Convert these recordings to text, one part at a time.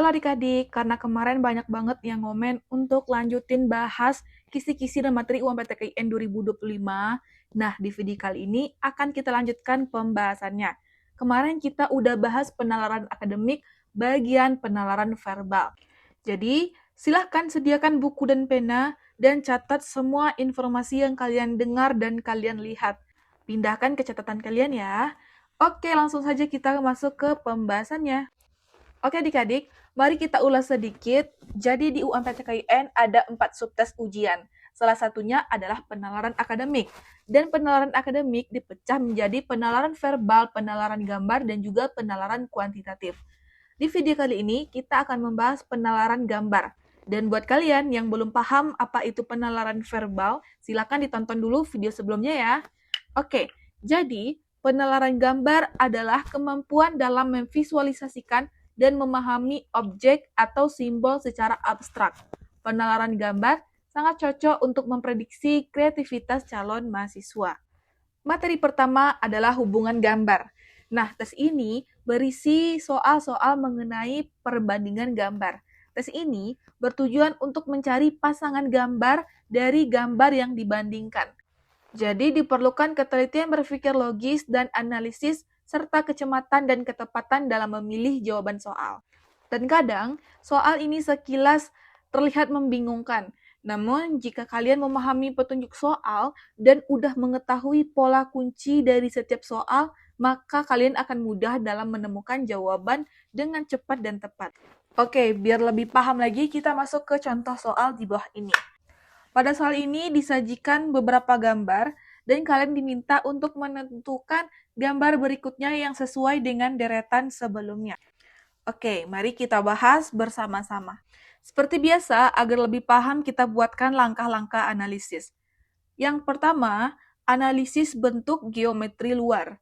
adik-adik, karena kemarin banyak banget yang ngomen untuk lanjutin bahas kisi-kisi dan materi UMPTKIN 2025. Nah, di video kali ini akan kita lanjutkan pembahasannya. Kemarin kita udah bahas penalaran akademik bagian penalaran verbal. Jadi, silahkan sediakan buku dan pena dan catat semua informasi yang kalian dengar dan kalian lihat. Pindahkan ke catatan kalian ya. Oke, langsung saja kita masuk ke pembahasannya. Oke adik-adik, mari kita ulas sedikit. Jadi di UMPTKIN ada 4 subtes ujian. Salah satunya adalah penalaran akademik. Dan penalaran akademik dipecah menjadi penalaran verbal, penalaran gambar, dan juga penalaran kuantitatif. Di video kali ini kita akan membahas penalaran gambar. Dan buat kalian yang belum paham apa itu penalaran verbal, silakan ditonton dulu video sebelumnya ya. Oke, jadi penalaran gambar adalah kemampuan dalam memvisualisasikan dan memahami objek atau simbol secara abstrak. Penalaran gambar sangat cocok untuk memprediksi kreativitas calon mahasiswa. Materi pertama adalah hubungan gambar. Nah, tes ini berisi soal-soal mengenai perbandingan gambar. Tes ini bertujuan untuk mencari pasangan gambar dari gambar yang dibandingkan. Jadi diperlukan ketelitian berpikir logis dan analisis serta kecermatan dan ketepatan dalam memilih jawaban soal. Dan kadang, soal ini sekilas terlihat membingungkan. Namun, jika kalian memahami petunjuk soal dan udah mengetahui pola kunci dari setiap soal, maka kalian akan mudah dalam menemukan jawaban dengan cepat dan tepat. Oke, biar lebih paham lagi, kita masuk ke contoh soal di bawah ini. Pada soal ini disajikan beberapa gambar, dan kalian diminta untuk menentukan gambar berikutnya yang sesuai dengan deretan sebelumnya. Oke, mari kita bahas bersama-sama. Seperti biasa, agar lebih paham kita buatkan langkah-langkah analisis. Yang pertama, analisis bentuk geometri luar.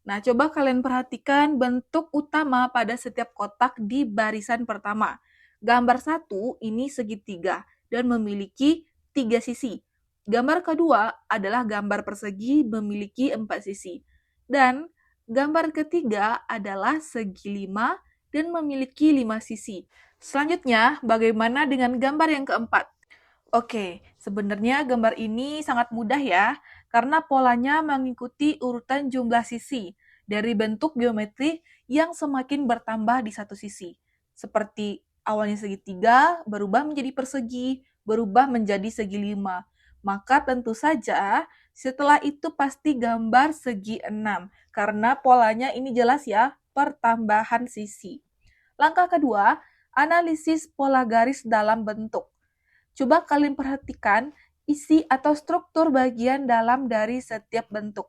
Nah, coba kalian perhatikan bentuk utama pada setiap kotak di barisan pertama. Gambar 1 ini segitiga dan memiliki 3 sisi. Gambar kedua adalah gambar persegi memiliki 4 sisi. Dan gambar ketiga adalah segi 5 dan memiliki 5 sisi. Selanjutnya, bagaimana dengan gambar yang keempat? Oke, sebenarnya gambar ini sangat mudah ya, karena polanya mengikuti urutan jumlah sisi dari bentuk geometri yang semakin bertambah di satu sisi. Seperti awalnya segitiga, berubah menjadi persegi, berubah menjadi segi 5. Maka tentu saja setelah itu pasti gambar segi 6, karena polanya ini jelas ya, pertambahan sisi. Langkah kedua, analisis pola garis dalam bentuk. Coba kalian perhatikan isi atau struktur bagian dalam dari setiap bentuk.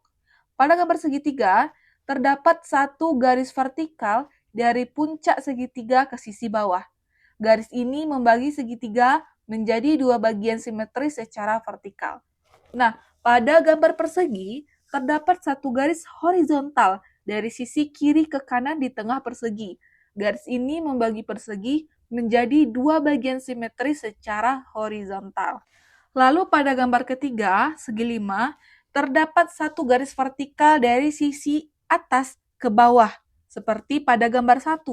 Pada gambar segitiga, terdapat satu garis vertikal dari puncak segitiga ke sisi bawah. Garis ini membagi segitiga menjadi 2 bagian simetris secara vertikal. Nah, pada gambar persegi, terdapat satu garis horizontal dari sisi kiri ke kanan di tengah persegi. Garis ini membagi persegi menjadi 2 bagian simetris secara horizontal. Lalu pada gambar ketiga, segi 5, terdapat satu garis vertikal dari sisi atas ke bawah, seperti pada gambar 1.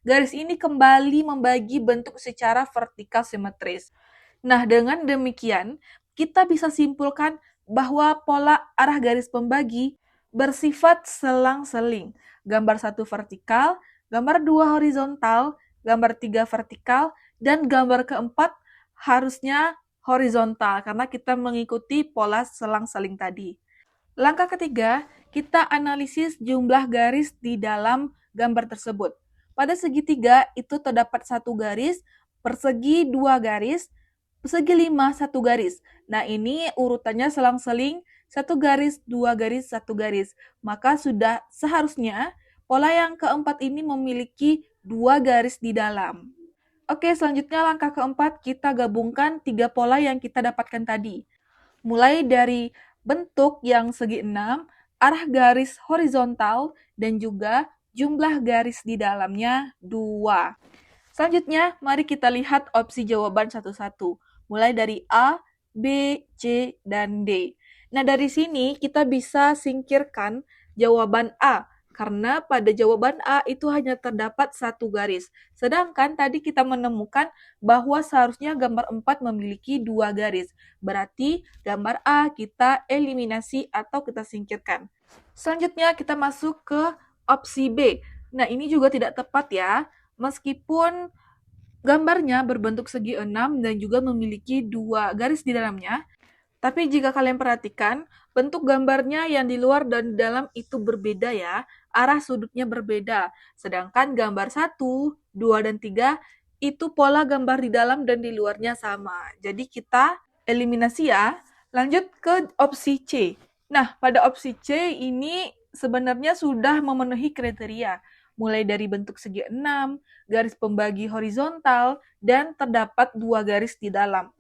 Garis ini kembali membagi bentuk secara vertikal simetris. Nah, dengan demikian, kita bisa simpulkan bahwa pola arah garis pembagi bersifat selang-seling. Gambar 1 vertikal, gambar 2 horizontal, gambar 3 vertikal, dan gambar keempat harusnya horizontal, karena kita mengikuti pola selang-seling tadi. Langkah ketiga, kita analisis jumlah garis di dalam gambar tersebut. Pada segitiga itu terdapat satu garis, persegi 2 garis, persegi 5 1 garis. Nah ini urutannya selang-seling, 1 garis, 2 garis, 1 garis. Maka sudah seharusnya pola yang keempat ini memiliki 2 garis di dalam. Oke, selanjutnya langkah keempat kita gabungkan 3 pola yang kita dapatkan tadi. Mulai dari bentuk yang segi 6, arah garis horizontal, dan juga jumlah garis di dalamnya 2. Selanjutnya, mari kita lihat opsi jawaban satu-satu. Mulai dari A, B, C, dan D. Nah, dari sini kita bisa singkirkan jawaban A, Karena pada jawaban A itu hanya terdapat satu garis. Sedangkan tadi kita menemukan bahwa seharusnya gambar 4 memiliki dua garis. Berarti gambar A kita eliminasi atau kita singkirkan. Selanjutnya kita masuk ke opsi B. Nah, ini juga tidak tepat ya. Meskipun gambarnya berbentuk segi 6 dan juga memiliki dua garis di dalamnya, tapi jika kalian perhatikan, bentuk gambarnya yang di luar dan di dalam itu berbeda ya, arah sudutnya berbeda. Sedangkan gambar 1, 2, dan 3 itu pola gambar di dalam dan di luarnya sama. Jadi kita eliminasi ya. Lanjut ke opsi C. Nah, pada opsi C ini sebenarnya sudah memenuhi kriteria. Mulai dari bentuk segi 6, garis pembagi horizontal, dan terdapat dua garis di dalam.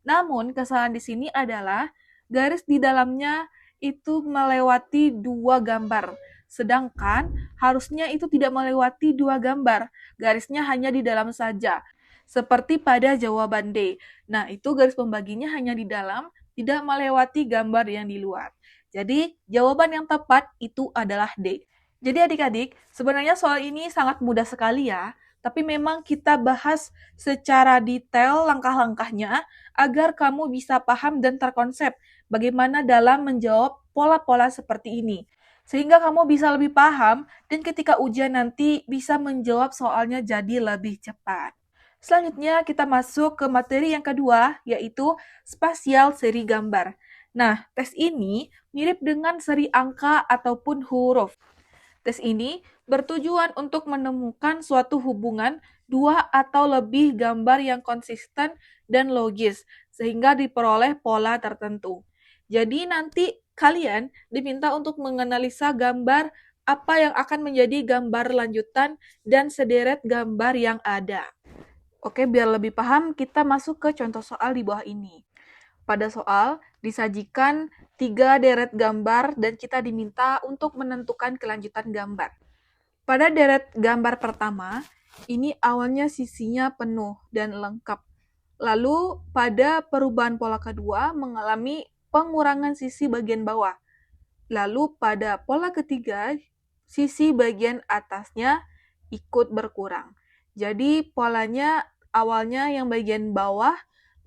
Namun, kesalahan di sini adalah garis di dalamnya itu melewati dua gambar. Sedangkan harusnya itu tidak melewati dua gambar. Garisnya hanya di dalam saja. Seperti pada jawaban D. Nah, itu garis pembaginya hanya di dalam, tidak melewati gambar yang di luar. Jadi, jawaban yang tepat itu adalah D. Jadi adik-adik, sebenarnya soal ini sangat mudah sekali ya. Tapi memang kita bahas secara detail langkah-langkahnya agar kamu bisa paham dan terkonsep bagaimana dalam menjawab pola-pola seperti ini. Sehingga kamu bisa lebih paham dan ketika ujian nanti bisa menjawab soalnya jadi lebih cepat. Selanjutnya kita masuk ke materi yang kedua, yaitu spasial seri gambar. Nah, tes ini mirip dengan seri angka ataupun huruf. Tes ini bertujuan untuk menemukan suatu hubungan dua atau lebih gambar yang konsisten dan logis, sehingga diperoleh pola tertentu. Jadi nanti kalian diminta untuk menganalisa gambar apa yang akan menjadi gambar lanjutan dan sederet gambar yang ada. Oke, biar lebih paham, kita masuk ke contoh soal di bawah ini. Pada soal, disajikan 3 deret gambar dan kita diminta untuk menentukan kelanjutan gambar. Pada deret gambar pertama, ini awalnya sisinya penuh dan lengkap. Lalu pada perubahan pola kedua mengalami pengurangan sisi bagian bawah. Lalu pada pola ketiga, sisi bagian atasnya ikut berkurang. Jadi polanya awalnya yang bagian bawah,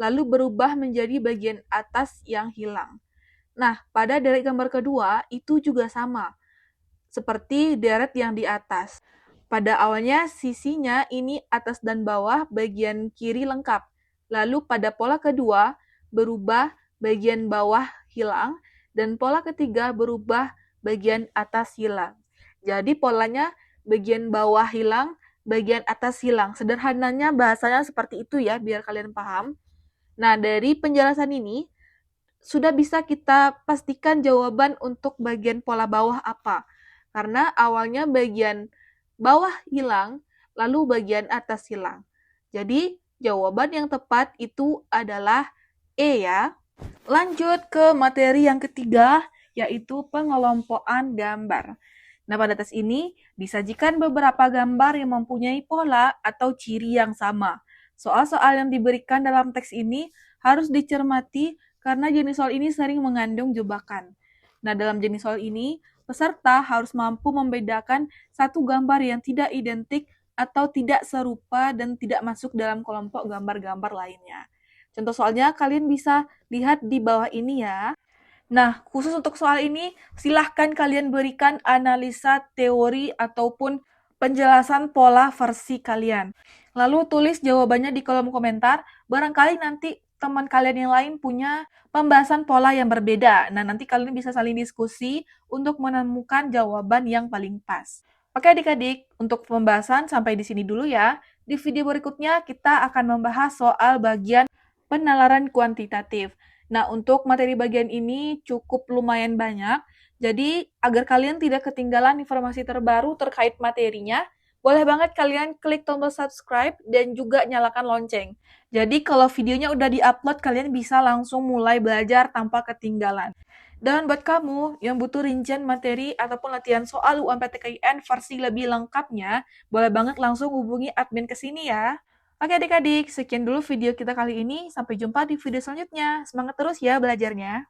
lalu berubah menjadi bagian atas yang hilang. Nah, pada deret gambar kedua itu juga sama, seperti deret yang di atas. Pada awalnya sisinya ini atas dan bawah bagian kiri lengkap. Lalu pada pola kedua berubah bagian bawah hilang dan pola ketiga berubah bagian atas hilang. Jadi polanya bagian bawah hilang, bagian atas hilang. Sederhananya bahasanya seperti itu ya biar kalian paham. Nah, dari penjelasan ini sudah bisa kita pastikan jawaban untuk bagian pola bawah apa. Karena awalnya bagian bawah hilang, lalu bagian atas hilang. Jadi, jawaban yang tepat itu adalah E ya. Lanjut ke materi yang ketiga, yaitu pengelompokan gambar. Nah, pada tes ini disajikan beberapa gambar yang mempunyai pola atau ciri yang sama. Soal-soal yang diberikan dalam teks ini harus dicermati karena jenis soal ini sering mengandung jebakan. Nah, dalam jenis soal ini, peserta harus mampu membedakan satu gambar yang tidak identik atau tidak serupa dan tidak masuk dalam kelompok gambar-gambar lainnya. Contoh soalnya kalian bisa lihat di bawah ini ya. Nah, khusus untuk soal ini, silahkan kalian berikan analisa teori ataupun penjelasan pola versi kalian. Lalu tulis jawabannya di kolom komentar, barangkali nanti teman kalian yang lain punya pembahasan pola yang berbeda. Nah, nanti kalian bisa saling diskusi untuk menemukan jawaban yang paling pas. Oke adik-adik, untuk pembahasan sampai di sini dulu ya. Di video berikutnya kita akan membahas soal bagian penalaran kuantitatif. Nah, untuk materi bagian ini cukup lumayan banyak, jadi agar kalian tidak ketinggalan informasi terbaru terkait materinya, boleh banget kalian klik tombol subscribe dan juga nyalakan lonceng. Jadi kalau videonya udah di-upload, kalian bisa langsung mulai belajar tanpa ketinggalan. Dan buat kamu yang butuh rincian materi ataupun latihan soal UMPTKIN versi lebih lengkapnya, boleh banget langsung hubungi admin ke sini ya. Oke adik-adik, sekian dulu video kita kali ini. Sampai jumpa di video selanjutnya. Semangat terus ya belajarnya.